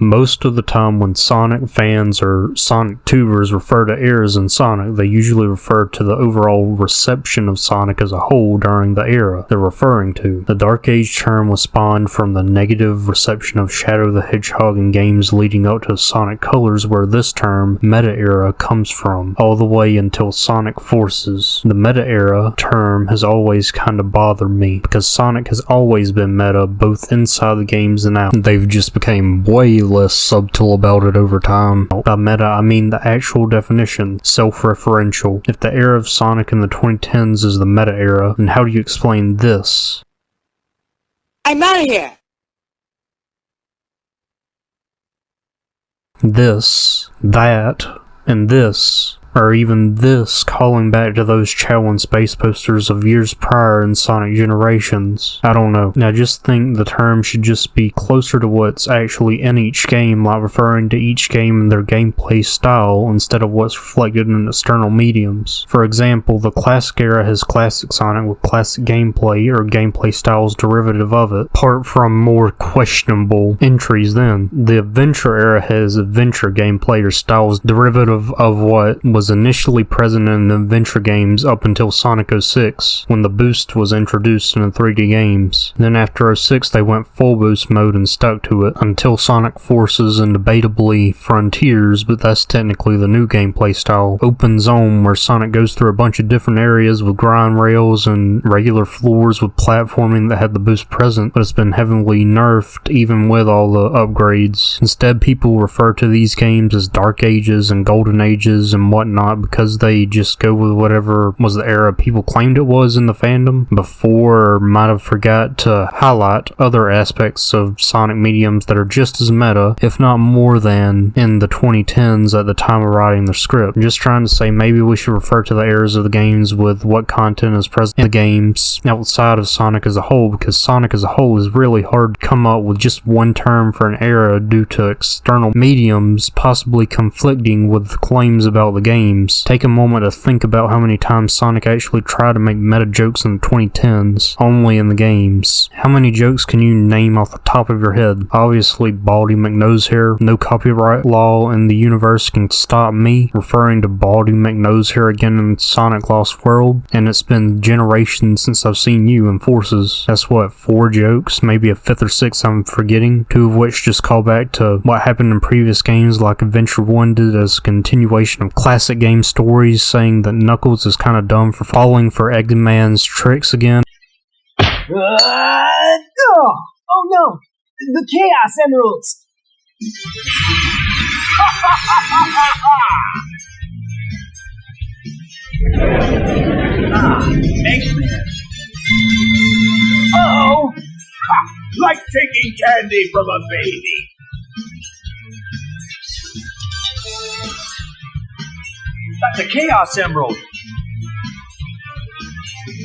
Most of the time when Sonic fans or Sonic tubers refer to eras in Sonic, they usually refer to the overall reception of Sonic as a whole during the era they're referring to. The Dark Age term was spawned from the negative reception of Shadow the Hedgehog in games leading up to Sonic Colors, where this term, Meta Era, comes from, all the way until Sonic Forces. The Meta Era term has always kinda bothered me, because Sonic has always been meta, both inside the games and out. They've just become way less subtle about it over time. By meta, I mean the actual definition, self-referential. If the era of Sonic in the 2010s is the meta era, then how do you explain this? I'm out of here! This, that, and this, or even this, calling back to those Chow in Space posters of years prior in Sonic Generations. I don't know. I just think the term should just be closer to what's actually in each game, like referring to each game and their gameplay style instead of what's reflected in external mediums. For example, the Classic Era has Classic Sonic with classic gameplay or gameplay styles derivative of it, apart from more questionable entries then. The Adventure Era has adventure gameplay or styles derivative of what was initially present in the adventure games up until Sonic 06, when the boost was introduced in the 3D games. Then after 06 they went full boost mode and stuck to it, until Sonic Forces and debatably Frontiers, but that's technically the new gameplay style, Open Zone, where Sonic goes through a bunch of different areas with grind rails and regular floors with platforming that had the boost present, but it's been heavily nerfed even with all the upgrades. Instead, people refer to these games as Dark Ages and Golden Ages and whatnot, because they just go with whatever was the era people claimed it was in the fandom before, or might have forgot to highlight other aspects of Sonic mediums that are just as meta, if not more than, in the 2010s at the time of writing the script. I'm just trying to say maybe we should refer to the eras of the games with what content is present in the games outside of Sonic as a whole, because Sonic as a whole is really hard to come up with just one term for an era due to external mediums possibly conflicting with claims about the games. Take a moment to think about how many times Sonic actually tried to make meta jokes in the 2010s, only in the games. How many jokes can you name off the top of your head? Obviously, Baldy McNosehair. No copyright law in the universe can stop me referring to Baldy McNosehair again in Sonic Lost World, and it's been generations since I've seen you in Forces. That's what, 4 jokes? Maybe a 5th or 6th I'm forgetting, 2 of which just call back to what happened in previous games like Adventure 1 did as a continuation of classic game stories, saying that Knuckles is kinda dumb for falling for Eggman's tricks again. Oh no! The Chaos Emeralds! Eggman! Oh! Like taking candy from a baby! That's a Chaos Emerald!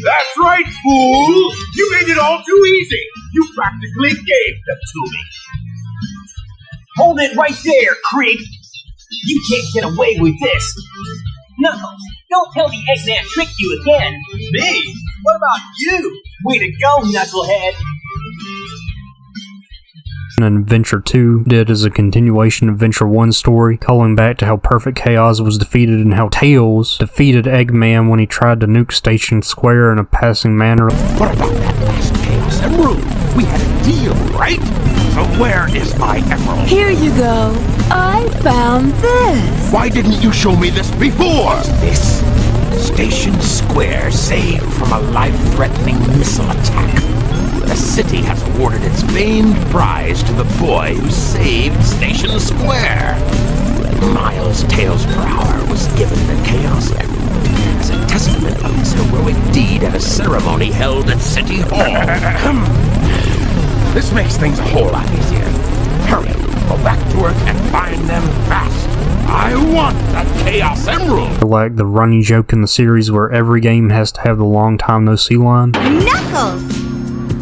That's right, fool! You made it all too easy! You practically gave them to me! Hold it right there, creep! You can't get away with this! Knuckles, don't tell me Eggman tricked you again! Me? What about you? Way to go, Knucklehead! And Adventure 2 did as a continuation of Adventure 1's story, calling back to how Perfect Chaos was defeated and how Tails defeated Eggman when he tried to nuke Station Square in a passing manner. What about that last Chaos Emerald? We had a deal, right? So where is my emerald? Here you go. I found this. Why didn't you show me this before? This Station Square saved from a life-threatening missile attack. The city has awarded its famed prize to the boy who saved Station Square. Miles Tails per hour was given the Chaos Emerald as a testament of his heroic deed at a ceremony held at City Hall. This makes things a whole lot easier. Hurry, go back to work and find them fast. I want that Chaos Emerald! Like the running joke in the series where every game has to have the long time no see line. Knuckles!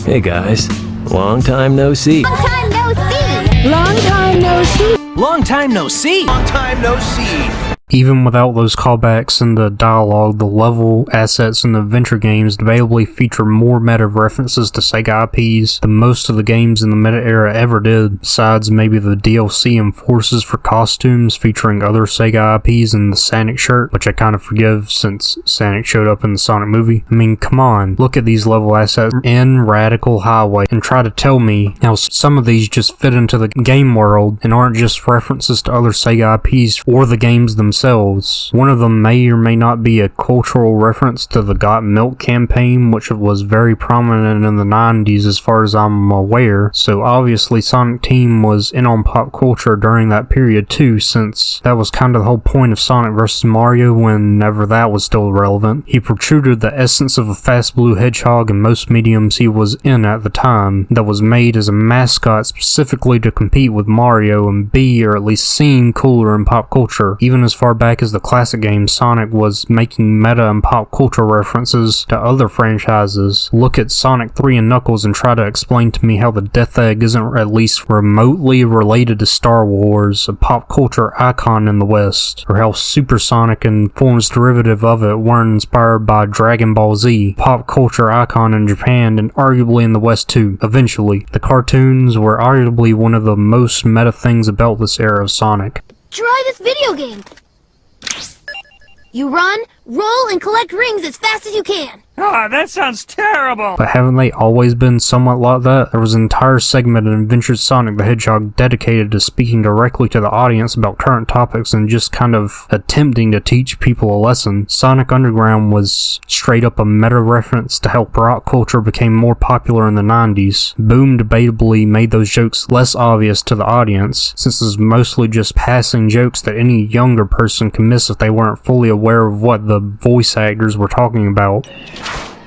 Hey guys, long time no see. Long time no see! Long time no see! Long time no see! Long time no see! Even without those callbacks in the dialogue, the level assets in the adventure games debatably feature more meta references to Sega IPs than most of the games in the meta era ever did, besides maybe the DLC and forces for costumes featuring other Sega IPs and the Sonic shirt, which I kind of forgive since Sonic showed up in the Sonic movie. I mean, come on, look at these level assets in Radical Highway and try to tell me how some of these just fit into the game world and aren't just references to other Sega IPs or the games themselves. One of them may or may not be a cultural reference to the Got Milk campaign, which was very prominent in the 90s as far as I'm aware, so obviously Sonic Team was in on pop culture during that period too, since that was kind of the whole point of Sonic vs. Mario whenever that was still relevant. He protruded the essence of a fast blue hedgehog in most mediums he was in at the time, that was made as a mascot specifically to compete with Mario and be, or at least seem, cooler in pop culture. Even as far back as the classic game, Sonic was making meta and pop culture references to other franchises. Look at Sonic 3 and Knuckles and try to explain to me how the Death Egg isn't at least remotely related to Star Wars, a pop culture icon in the West, or how Super Sonic and forms derivative of it weren't inspired by Dragon Ball Z, pop culture icon in Japan and arguably in the West too. Eventually, the cartoons were arguably one of the most meta things about this era of Sonic. Try this video game. You run, roll, and collect rings as fast as you can. Ah, that sounds terrible! But haven't they always been somewhat like that? There was an entire segment in Adventures Sonic the Hedgehog dedicated to speaking directly to the audience about current topics and just kind of attempting to teach people a lesson. Sonic Underground was straight up a meta reference to how rock culture became more popular in the 90s. Boom debatably made those jokes less obvious to the audience, since it's mostly just passing jokes that any younger person can miss if they weren't fully aware of what the voice actors were talking about.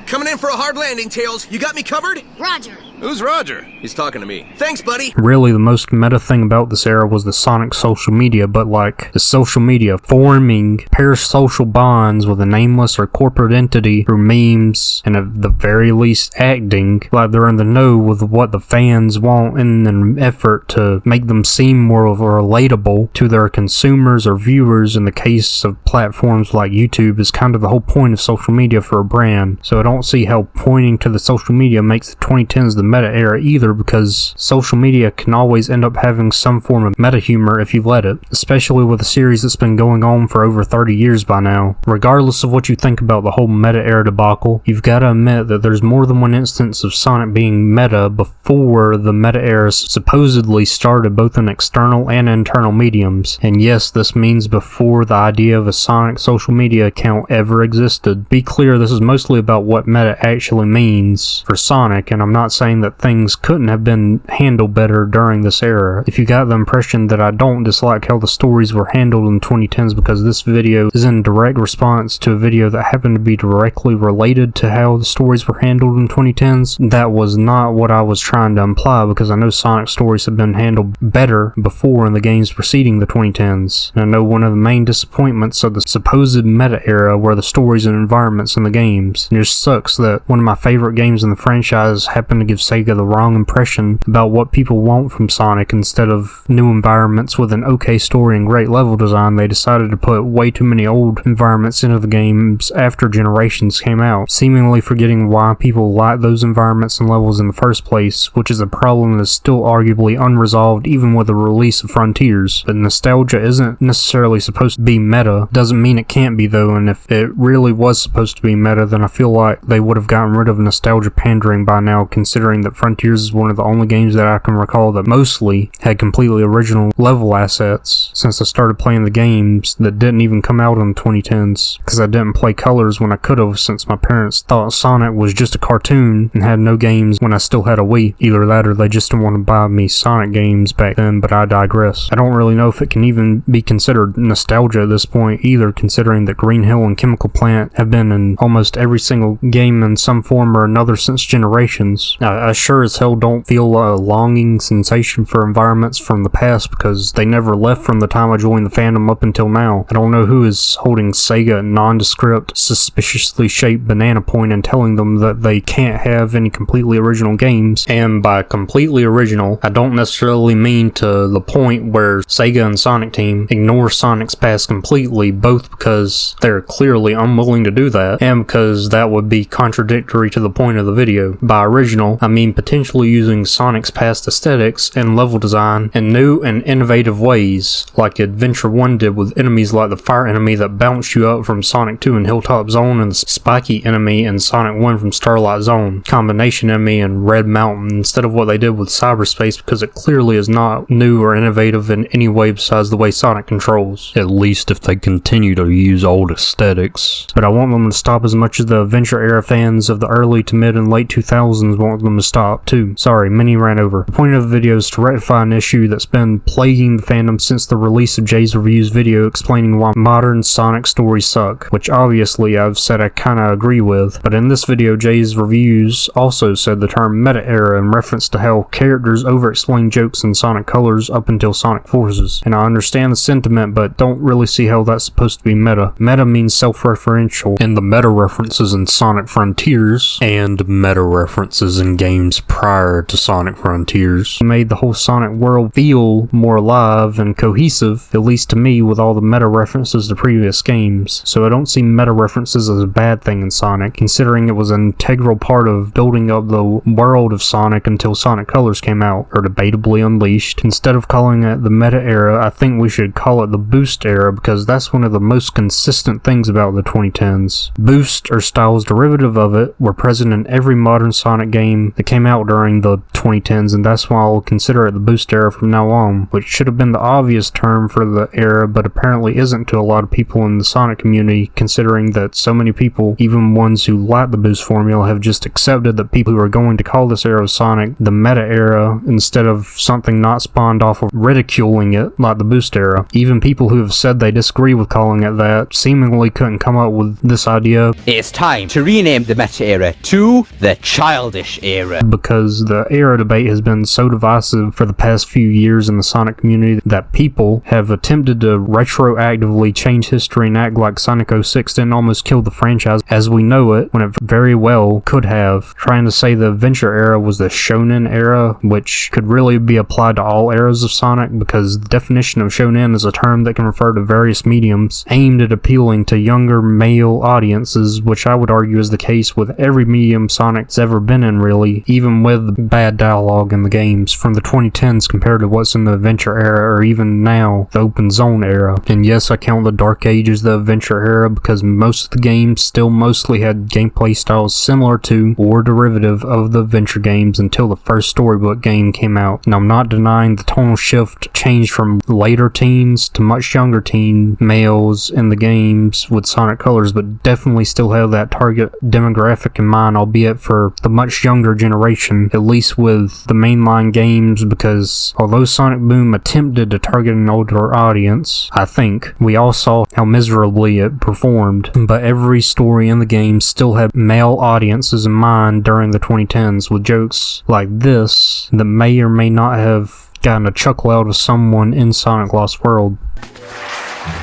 Coming in for a hard landing, Tails. You got me covered? Roger. Who's Roger? He's talking to me. Thanks, buddy. Really, the most meta thing about this era was the Sonic social media, but like, the social media forming parasocial bonds with a nameless or corporate entity through memes, and at the very least acting like they're in the know with what the fans want in an effort to make them seem more relatable to their consumers or viewers. In the case of platforms like YouTube, is kind of the whole point of social media for a brand. So I don't see how pointing to the social media makes the 2010s the meta era either, because social media can always end up having some form of meta humor if you let it, especially with a series that's been going on for over 30 years by now. Regardless of what you think about the whole meta era debacle, you've got to admit that there's more than one instance of Sonic being meta before the meta era supposedly started, both in external and internal mediums. And yes, this means before the idea of a Sonic social media account ever existed. Be clear, this is mostly about what meta actually means for Sonic, and I'm not saying that things couldn't have been handled better during this era. If you got the impression that I don't dislike how the stories were handled in 2010s because this video is in direct response to a video that happened to be directly related to how the stories were handled in 2010s, that was not what I was trying to imply, because I know Sonic stories have been handled better before in the games preceding the 2010s. And I know one of the main disappointments of the supposed meta era were the stories and environments in the games. And it just sucks that one of my favorite games in the franchise happened to give Sega the wrong impression about what people want from Sonic. Instead of new environments with an okay story and great level design, they decided to put way too many old environments into the games after Generations came out, seemingly forgetting why people like those environments and levels in the first place, which is a problem that is still arguably unresolved even with the release of Frontiers. But nostalgia isn't necessarily supposed to be meta, doesn't mean it can't be though, and if it really was supposed to be meta, then I feel like they would have gotten rid of nostalgia pandering by now, considering that Frontiers is one of the only games that I can recall that mostly had completely original level assets, since I started playing the games that didn't even come out in the 2010s, because I didn't play Colors when I could have, since my parents thought Sonic was just a cartoon and had no games when I still had a Wii. Either that or they just didn't want to buy me Sonic games back then, but I digress. I don't really know if it can even be considered nostalgia at this point either, considering that Green Hill and Chemical Plant have been in almost every single game in some form or another since Generations. I I sure as hell don't feel a longing sensation for environments from the past because they never left from the time I joined the fandom up until now. I don't know who is holding Sega nondescript, suspiciously shaped banana point and telling them that they can't have any completely original games. And by completely original, I don't necessarily mean to the point where Sega and Sonic Team ignore Sonic's past completely, both because they're clearly unwilling to do that, and because that would be contradictory to the point of the video. By original, I mean potentially using Sonic's past aesthetics and level design in new and innovative ways, like Adventure 1 did with enemies like the fire enemy that bounced you up from Sonic 2 in Hilltop Zone and the spiky enemy in Sonic 1 from Starlight Zone, combination enemy in Red Mountain, instead of what they did with Cyberspace, because it clearly is not new or innovative in any way besides the way Sonic controls. At least if they continue to use old aesthetics. But I want them to stop as much as the Adventure era fans of the early to mid and late 2000s want them to stop too. Sorry, mini ran over. The point of the video is to rectify an issue that's been plaguing the fandom since the release of Jay's Reviews video explaining why modern Sonic stories suck, which obviously I've said I kinda agree with, but in this video Jay's Reviews also said the term meta era in reference to how characters over-explain jokes in Sonic Colors up until Sonic Forces. And I understand the sentiment, but don't really see how that's supposed to be meta. Meta means self-referential, and the meta references in Sonic Frontiers and meta references in games prior to Sonic Frontiers made the whole Sonic world feel more alive and cohesive, at least to me, with all the meta references to previous games. So I don't see meta references as a bad thing in Sonic, considering it was an integral part of building up the world of Sonic until Sonic Colors came out, or debatably Unleashed. Instead of calling it the meta era, I think we should call it the boost era, because that's one of the most consistent things about the 2010s. Boost, or styles derivative of it, were present in every modern Sonic game that came out during the 2010s, and that's why I'll consider it the boost era from now on, which should have been the obvious term for the era, but apparently isn't to a lot of people in the Sonic community, considering that so many people, even ones who like the boost formula, have just accepted that people who are going to call this era of Sonic the meta era instead of something not spawned off of ridiculing it like the boost era. Even people who have said they disagree with calling it that seemingly couldn't come up with this idea. It's time to rename the meta era to the childish era, because the era debate has been so divisive for the past few years in the Sonic community that people have attempted to retroactively change history and act like Sonic 06 didn't almost kill the franchise as we know it, when it very well could have, trying to say the Adventure era was the Shonen era, which could really be applied to all eras of Sonic, because the definition of Shonen is a term that can refer to various mediums aimed at appealing to younger male audiences, which I would argue is the case with every medium Sonic's ever been in, really, even with bad dialogue in the games from the 2010s compared to what's in the Adventure era, or even now, the Open Zone era. And yes, I count the Dark Ages the Adventure era because most of the games still mostly had gameplay styles similar to or derivative of the Adventure games until the first storybook game came out. Now, I'm not denying the tonal shift changed from later teens to much younger teen males in the games with Sonic Colors, but definitely still have that target demographic in mind, albeit for the much younger generation, at least with the mainline games, because although Sonic Boom attempted to target an older audience, I think we all saw how miserably it performed, but every story in the game still had male audiences in mind during the 2010s, with jokes like this that may or may not have gotten a chuckle out of someone in Sonic Lost World.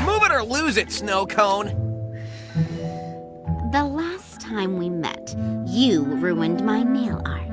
Move it or lose it, Snow Cone. The last time we met, you ruined my nail art.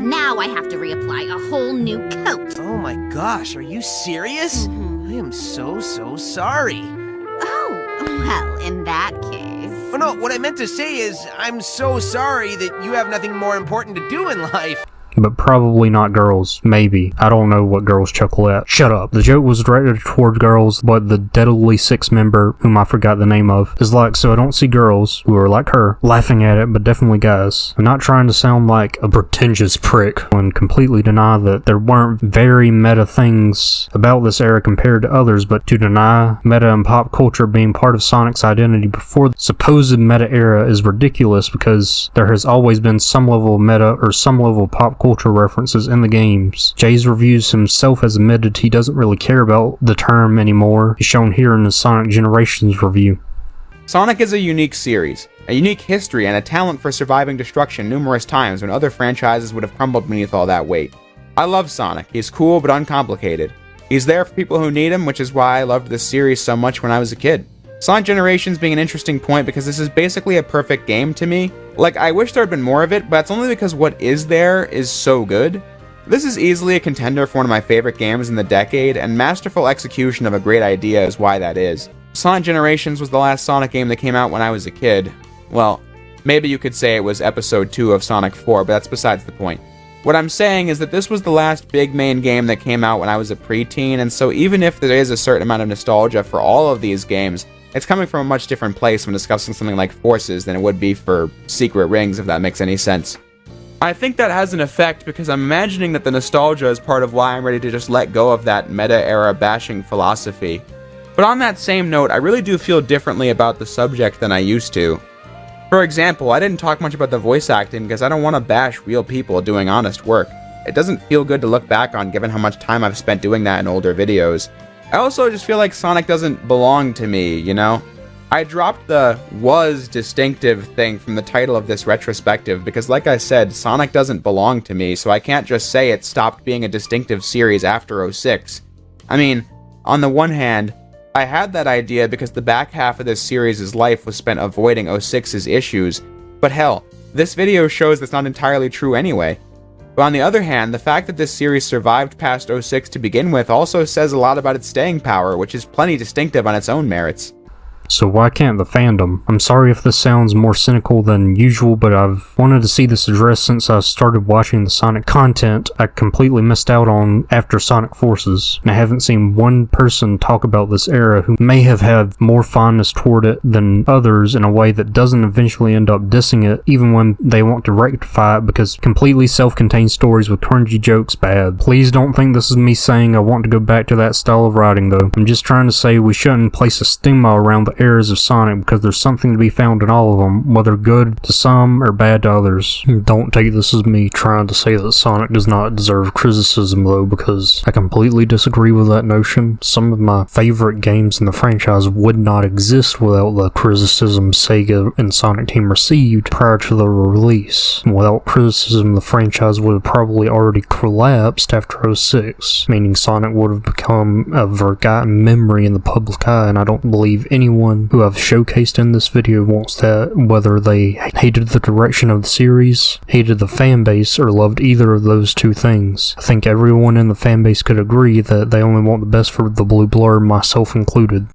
Now I have to reapply a whole new coat. Oh my gosh, are you serious? I am so sorry. Oh, well, in that case... Oh no, what I meant to say is, I'm so sorry that you have nothing more important to do in life. But probably not girls. Maybe. I don't know what girls chuckle at. Shut up. The joke was directed toward girls, but the Deadly Six member, whom I forgot the name of, is like, so I don't see girls who are like her laughing at it, but definitely guys. I'm not trying to sound like a pretentious prick and completely deny that there weren't very meta things about this era compared to others, but to deny meta and pop culture being part of Sonic's identity before the supposed meta era is ridiculous, because there has always been some level of meta or some level of pop culture references in the games. Jay's Reviews himself has admitted he doesn't really care about the term anymore, as shown here in the Sonic Generations review. Sonic is a unique series, a unique history, and a talent for surviving destruction numerous times when other franchises would have crumbled beneath all that weight. I love Sonic. He's cool but uncomplicated. He's there for people who need him, which is why I loved this series so much when I was a kid. Sonic Generations being an interesting point because this is basically a perfect game to me. Like, I wish there had been more of it, but that's only because what is there is so good. This is easily a contender for one of my favorite games in the decade, and masterful execution of a great idea is why that is. Sonic Generations was the last Sonic game that came out when I was a kid. Well, maybe you could say it was episode 2 of Sonic 4, but that's besides the point. What I'm saying is that this was the last big main game that came out when I was a preteen, and so even if there is a certain amount of nostalgia for all of these games, it's coming from a much different place when discussing something like Forces than it would be for Secret Rings, if that makes any sense. I think that has an effect because I'm imagining that the nostalgia is part of why I'm ready to just let go of that meta-era bashing philosophy. But on that same note, I really do feel differently about the subject than I used to. For example, I didn't talk much about the voice acting because I don't want to bash real people doing honest work. It doesn't feel good to look back on given how much time I've spent doing that in older videos. I also just feel like Sonic doesn't belong to me, you know? I dropped the "was distinctive" thing from the title of this retrospective because, like I said, Sonic doesn't belong to me, so I can't just say it stopped being a distinctive series after 06. I mean, on the one hand, I had that idea because the back half of this series' life was spent avoiding 06's issues, but hell, this video shows that's not entirely true anyway. But on the other hand, the fact that this series survived past 06 to begin with also says a lot about its staying power, which is plenty distinctive on its own merits. So why can't the fandom? I'm sorry if this sounds more cynical than usual, but I've wanted to see this addressed since I started watching the Sonic content I completely missed out on after Sonic Forces. And I haven't seen one person talk about this era who may have had more fondness toward it than others in a way that doesn't eventually end up dissing it, even when they want to rectify it because completely self-contained stories with cringy jokes bad. Please don't think this is me saying I want to go back to that style of writing though. I'm just trying to say we shouldn't place a stigma around the eras of Sonic because there's something to be found in all of them, whether good to some or bad to others. Don't take this as me trying to say that Sonic does not deserve criticism though, because I completely disagree with that notion. Some of my favorite games in the franchise would not exist without the criticism Sega and Sonic Team received prior to the release. Without criticism, the franchise would have probably already collapsed after 06, meaning Sonic would have become a forgotten memory in the public eye, and I don't believe anyone who I've showcased in this video wants that, whether they hated the direction of the series, hated the fanbase, or loved either of those two things. I think everyone in the fanbase could agree that they only want the best for the Blue Blur, myself included.